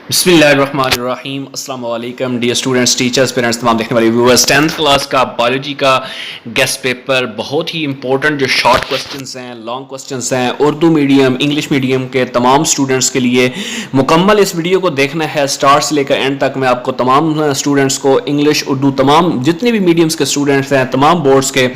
बिस्मिल्लाहिर्रहमानिर्रहीम अस्सलाम वालेकुम डियर स्टूडेंट्स टीचर्स पेरेंट्स तमाम देखने वाले व्यूअर्स 10th क्लास का बायोलॉजी का गेस्ट पेपर बहुत ही इंपॉर्टेंट जो शॉर्ट क्वेश्चंस हैं लॉन्ग क्वेश्चंस हैं उर्दू मीडियम इंग्लिश मीडियम के तमाम स्टूडेंट्स के लिए मुकम्मल इस वीडियो को देखना है स्टार्ट से लेकर एंड तक। मैं आपको तमाम स्टूडेंट्स को इंग्लिश उर्दू तमाम जितने भी मीडियम्स के स्टूडेंट्स हैं तमाम बोर्ड्स के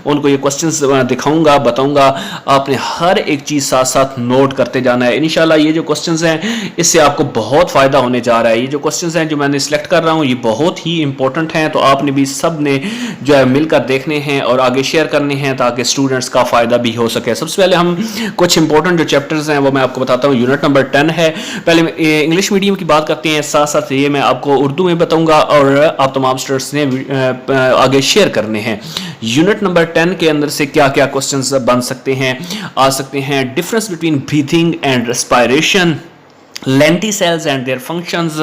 उनको ये क्वेश्चंस दिखाऊंगा बताऊंगा। आपने हर एक चीज़ साथ साथ नोट करते जाना है। इंशाल्लाह ये जो क्वेश्चंस हैं इससे आपको बहुत फ़ायदा होने जा रहा है। ये जो क्वेश्चंस हैं जो मैंने सिलेक्ट कर रहा हूँ ये बहुत ही इंपॉर्टेंट हैं, तो आपने भी सब ने जो है मिलकर देखने हैं और आगे शेयर करने हैं ताकि स्टूडेंट्स का फ़ायदा भी हो सके। सबसे पहले हम कुछ इंपॉर्टेंट जो चैप्टर्स हैं वो मैं आपको बताता हूँ। यूनिट नंबर 10 है। पहले इंग्लिश मीडियम की बात करते हैं, साथ साथ ये मैं आपको उर्दू में बताऊँगा और आप तमाम स्टूडेंट्स ने आगे शेयर करने हैं। यूनिट नंबर 10 के अंदर से क्या क्या क्वेश्चंस बन सकते हैं आ सकते हैं। Difference between breathing and respiration, lenticels and their functions,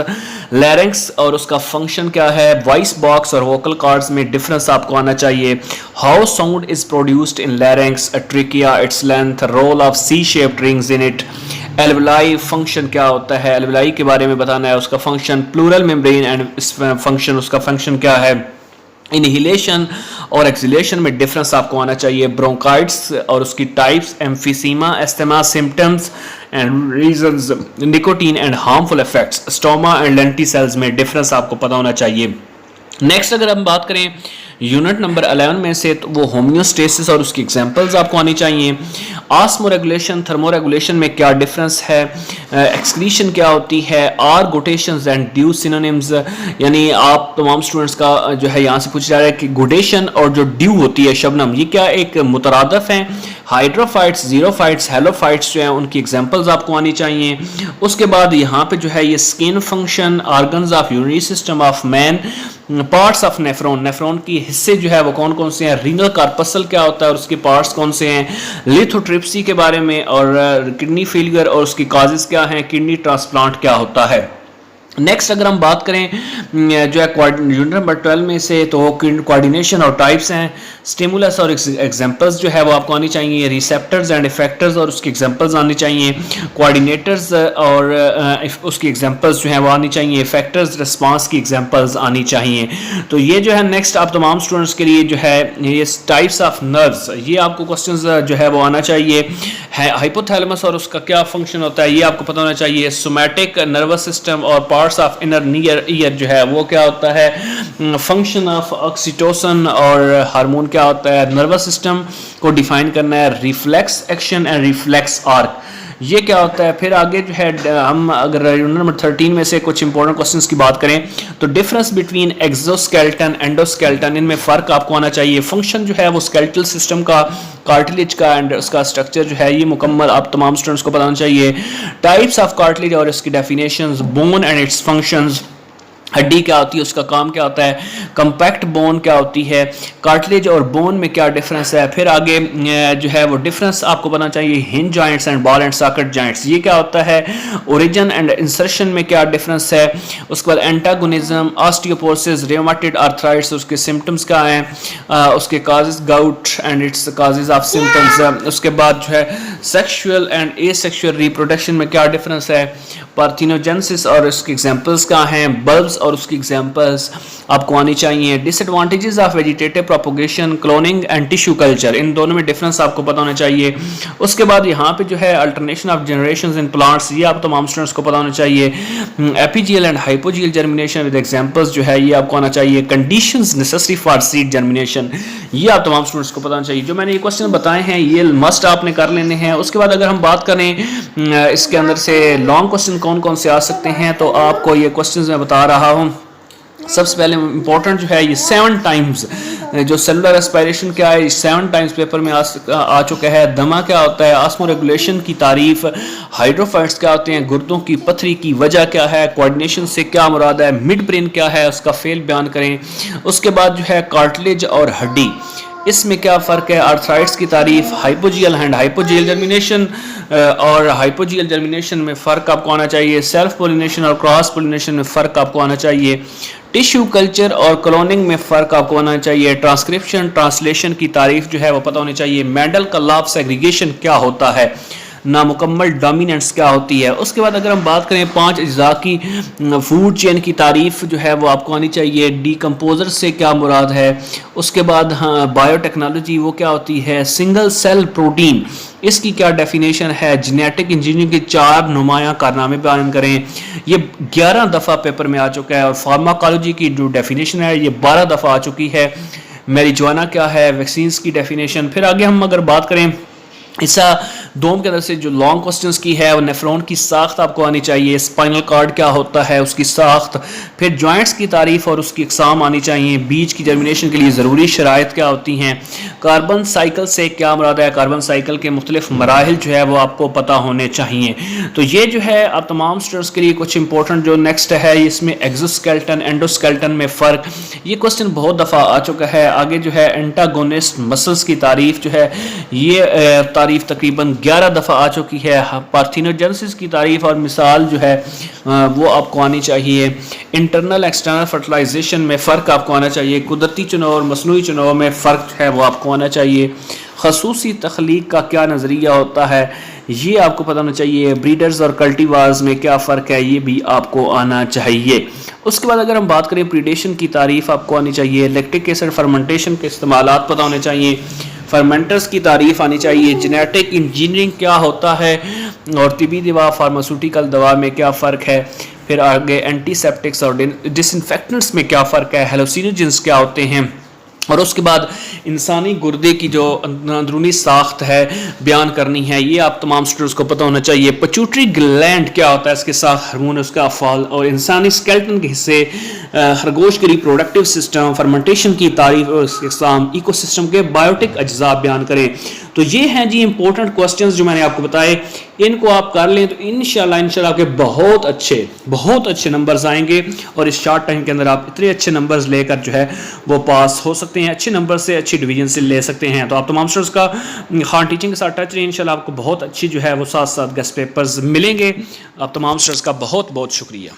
larynx और उसका फंक्शन क्या है, वॉइस बॉक्स और वोकल कॉर्ड्स में डिफरेंस आपको आना चाहिए। How sound is produced in larynx, trachea, it's length, role of C shaped rings in it, alveoli function क्या होता है, एल्वेलाई के बारे में बताना है, उसका function, pleural membrane and function उसका फंक्शन क्या है, इनहिलेशन और एक्सहिलेशन में डिफरेंस आपको आना चाहिए, ब्रोंकाइट्स और उसकी types, emphysema, asthma, symptoms and reasons, nicotine and harmful effects, stoma and lenticels में डिफरेंस आपको पता होना चाहिए। नेक्स्ट अगर हम बात करें यूनिट नंबर 11 में से तो वो होम्योस्टेसिस और उसकी एग्जांपल्स आपको आनी चाहिए। आस्मो रेगुलेशन, थर्मो रेगुलेशन में क्या डिफरेंस है, एक्सक्रीशन क्या होती है, आर गुटेशंस एंड ड्यू सिनोनिम्स, यानी आप तमाम स्टूडेंट्स का जो है यहाँ से पूछा जा रहा है कि गुडेशन और जो ड्यू होती है शबनम ये क्या एक मुतरादफ हैं। हाइड्रोफाइट्स, जीरोफाइट्स, हेलोफाइट्स जो है उनकी एग्जांपल्स आपको आनी चाहिए। उसके बाद यहाँ पे जो है ये skin function, organs of urinary system of man, parts of nephron, nephron की हिस्से जो है वो कौन कौन से हैं, रीनल कार्पसल क्या होता है और उसके पार्ट्स कौन से हैं, लिथोट्रिप्सी के बारे में और किडनी फेलियर और उसकी काजेस क्या हैं, किडनी ट्रांसप्लांट क्या होता है। नेक्स्ट अगर हम बात करें जो है यूनिट नंबर 12 में से तो कोऑर्डिनेशन और टाइप्स हैं, स्टिमुलस और एग्जांपल्स जो है वो आपको आनी चाहिए, रिसेप्टर्स एंड इफेक्टर्स और उसकी एग्जांपल्स आनी चाहिए, कोऑर्डिनेटर्स और उसकी एग्जांपल्स जो है वो आनी चाहिए, इफेक्टर्स रिस्पांस की एग्जांपल्स आनी चाहिए। तो ये जो है नेक्स्ट आप तमाम स्टूडेंट्स के लिए जो है ये टाइप्स ऑफ नर्व्स ये आपको क्वेश्चंस जो है वो आना चाहिए। हाइपोथैलेमस और उसका क्या फंक्शन होता है ये आपको पता होना चाहिए। सोमैटिक नर्वस सिस्टम और पार्ट्स ऑफ इनर ईयर जो है वो क्या होता है, फंक्शन ऑफ ऑक्सीटोसिन और हार्मोन क्या होता है, नर्वस सिस्टम को डिफाइन करना है, reflex action and reflex arc ये क्या होता है। फिर आगे जो है हम अगर यूनिट नंबर 13 में से कुछ इंपॉर्टेंट क्वेश्चंस की बात करें तो डिफरेंस बिटवीन एक्सोस्केलेटन एंडोस्केलेटन इनमें फर्क आपको आना चाहिए। फंक्शन जो है वो स्केलेटल सिस्टम का, कार्टिलेज का एंड उसका स्ट्रक्चर जो है ये मुकम्मल आप तमाम स्टूडेंट्स को बताना चाहिए। टाइप्स ऑफ कार्टिलेज और इसकी definitions, bone and it's functions, हड्डी क्या होती है उसका काम क्या होता है, कंपैक्ट बोन क्या होती है, कार्टिलेज और बोन में क्या डिफरेंस है। फिर आगे जो है वो डिफरेंस आपको पता चाहिए, hinge joints and ball and socket joints ये क्या होता है, ओरिजिन एंड इंसर्शन में क्या डिफरेंस है। उसके बाद एंटागोनिज्म, ऑस्टियोपोरोसिस, रियोमेटॉइड आर्थराइटिस उसके सिम्टम्स क्या हैं, उसके causes, gout and it's causes of symptoms. उसके बाद जो है सेक्सुअल एंड एसेक्सुअल रिप्रोडक्शन में क्या डिफरेंस है, पार्थिनोजेनेसिस और उसके एग्जांपल्स क्या हैं, बल्ब्स और उसकी एग्जांपल्स आपको आनी चाहिए। Disadvantages of vegetative propagation, cloning and tissue culture in दोनों में डिफरेंस आपको पता होना चाहिए। उसके बाद यहाँ पे जो है alternation of generations in plants ये आप तमाम स्टूडेंट्स को पता होना चाहिए। Epigeal and hypogeal germination with examples जो है ये आपको आना चाहिए। Conditions necessary for seed germination ये आप तमाम स्टूडेंट्स को पता होना चाहिए। जो मैंने ये क्वेश्चन बताए हैं ये मस्ट आपने कर लेने हैं। उसके बाद अगर हम बात करें इसके अंदर से लॉन्ग क्वेश्चन कौन कौन से आ सकते हैं तो आपको ये क्वेश्चंस मैं बता रहा हूँ। सबसे पहले इंपॉर्टेंट जो है ये 7 टाइम्स जो सेलुलर रेस्पिरेशन क्या है 7 टाइम्स पेपर में आ चुका है। दमा क्या होता है, आस्मो रेगुलेशन की तारीफ, हाइड्रोफाइट्स क्या होते हैं, गुर्दों की पथरी की वजह क्या है, कोऑर्डिनेशन से क्या मुराद है, मिड ब्रेन क्या है उसका फेल बयान करें। उसके बाद जो है कार्टिलेज और हड्डी इसमें क्या फ़र्क है, आर्थराइट्स की तारीफ, हाइपोजियल एंड हाइपोजियल जर्मिनेशन और हाइपोजियल जर्मिनेशन में फ़र्क आपको आना चाहिए। सेल्फ पोलिनेशन और क्रॉस पोलिनेशन में फ़र्क आपको आना चाहिए। टिश्यू कल्चर और क्लोनिंग में फ़र्क आपको आना चाहिए। ट्रांसक्रिप्शन ट्रांसलेशन की तारीफ जो है वो पता होनी चाहिए। मेंडल का लॉ ऑफ सेग्रीगेशन क्या होता है, नामुकम्मल डोमिनेंट्स क्या होती है। उसके बाद अगर हम बात करें 5 अज्जा की फूड चेन की तारीफ जो है वो आपको आनी चाहिए। डीकम्पोजर से क्या मुराद है। उसके बाद हाँ बायोटेक्नोलॉजी वो क्या होती है। सिंगल सेल प्रोटीन इसकी क्या डेफिनेशन है। जेनेटिक इंजीनियरिंग के 4 नुमायां कारनामे बयान करें। ये 11 दफ़ा पेपर में आ चुका है। और फार्माकोलॉजी की जो डेफिनेशन है ये 12 दफ़ा आ चुकी है। मैरिजुआना क्या है, वैक्सीन्स की डेफिनेशन। फिर आगे हम अगर बात करें हिस्सा दोम के अंदर से जो लॉन्ग क्वेश्चंस की है, वो नेफ्रॉन की साख्त आपको आनी चाहिए। स्पाइनल कार्ड क्या होता है उसकी साख्त। फिर जॉइंट्स की तारीफ और उसकी इकसाम आनी चाहिए। बीज की जर्मिनेशन के लिए ज़रूरी शराइत क्या होती हैं। कार्बन साइकिल से क्या मुराद है। कार्बन साइकिल के मुख्तलिफ मराहिल जो है वो आपको पता होने चाहिए। तो ये जो है आप तमाम स्टूडेंट्स के लिए कुछ इंपॉर्टेंट जो नेक्स्ट है इसमें एक्सोस्केलेटन एंडोस्केलेटन में फ़र्क, ये क्वेश्चन बहुत दफ़ा आ चुका है। आगे जो है एंटागोनिस्ट मसल्स की तारीफ जो है ये तारीफ तकरीबन 11 दफ़ा आ चुकी है। पार्थिनोजेनेसिस की तारीफ और मिसाल जो है वो आपको आनी चाहिए। इंटरनल एक्सटर्नल फर्टिलाइजेशन में फ़र्क आपको आना चाहिए। कुदरती चुनाव और मसनूई चुनाव में फ़र्क है वो आपको आना चाहिए। खसूसी तख्लीक का क्या नज़रिया होता है ये आपको पता होना चाहिए। ब्रीडर्स और कल्टीवार्स में क्या फ़र्क है ये भी आपको आना चाहिए। उसके बाद अगर हम बात करें प्रीडेशन की तारीफ आपको आनी चाहिए। लैक्टिक एसिड फर्मेंटेशन के इस्तेमालात पता होने चाहिए। फर्मेंटर्स की तारीफ आनी चाहिए। जेनेटिक इंजीनियरिंग क्या होता है और तिबी दवा फार्मास्यूटिकल दवा में क्या फ़र्क है। फिर आगे एंटीसेप्टिक्स और डिसइंफेक्टेंट्स में क्या फ़र्क है। हेलोसिनोजेंस क्या होते हैं। और उसके बाद इंसानी गुर्दे की जो अंदरूनी साख्त है बयान करनी है, ये आप तमाम स्टूडेंट्स को पता होना चाहिए। पिट्यूटरी ग्लैंड क्या होता है, इसके साथ हार्मोन उसका फॉल, और इंसानी स्केलेटन के हिस्से खरगोश के रिप्रोडक्टिव सिस्टम, फर्मेंटेशन की तारीफ और उसके साथ इकोसिस्टम के बायोटिक अज्जा बयान करें। तो ये हैं जी इंपॉर्टेंट क्वेश्चंस जो मैंने आपको बताए। इनको आप कर लें तो इंशाल्लाह आपके बहुत अच्छे नंबर्स आएंगे और इस शॉर्ट टाइम के अंदर आप इतने अच्छे नंबर्स लेकर जो है वो पास हो सकते हैं। अच्छे नंबर से अच्छी डिवीजन से ले सकते हैं। तो आप तमाम स्टूडेंट्स का खान टीचिंग के साथ टच रहे। इंशाल्लाह आपको बहुत अच्छी जो है वो साथ साथ गेस्ट पेपर्स मिलेंगे। आप तमाम स्टूडेंट्स का बहुत बहुत शुक्रिया।